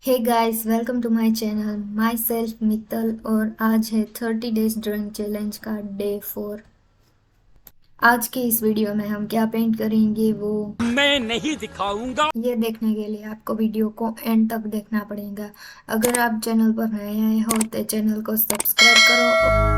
Hey guys, welcome to my channel. Myself Mittal और आज है 30 डेज ड्राइंग चैलेंज का डे 4। आज की इस वीडियो में हम क्या पेंट करेंगे वो मैं नहीं दिखाऊंगा। ये देखने के लिए आपको वीडियो को एंड तक देखना पड़ेगा। अगर आप चैनल पर नए आए हो तो चैनल को सब्सक्राइब करो।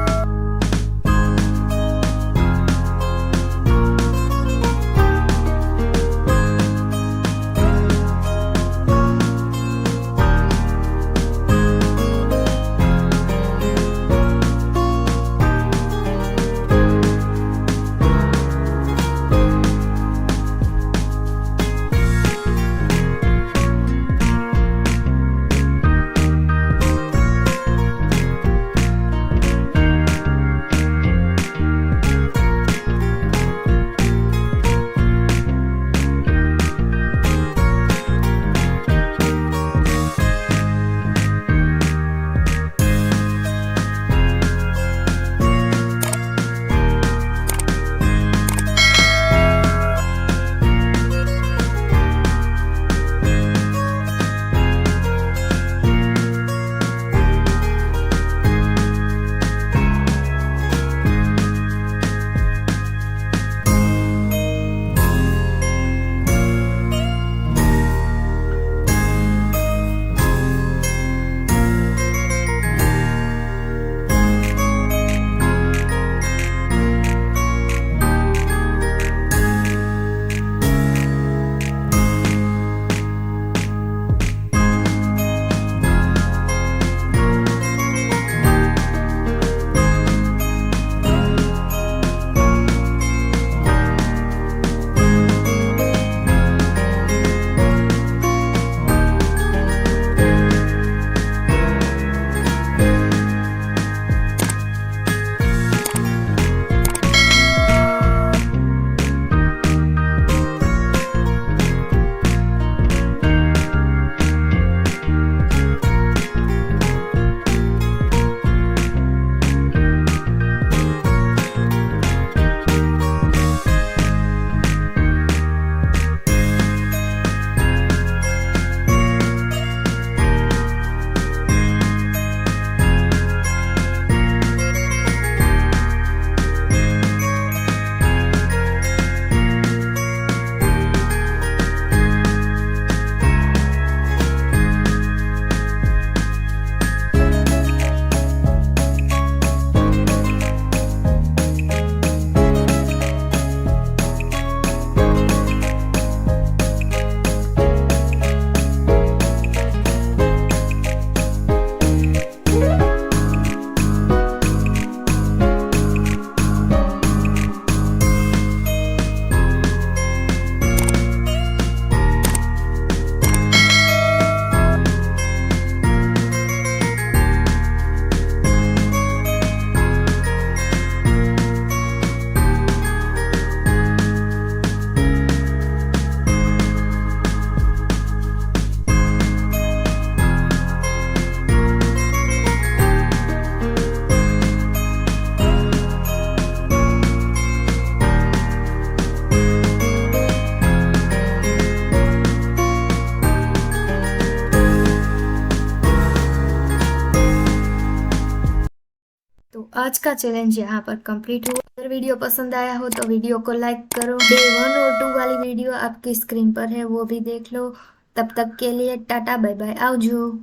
तो आज का चैलेंज यहाँ पर कंप्लीट हुआ। अगर वीडियो पसंद आया हो तो वीडियो को लाइक करो। डे 1 और 2 वाली वीडियो आपकी स्क्रीन पर है, वो भी देख लो। तब तक के लिए टाटा बाय बाय, आवजो।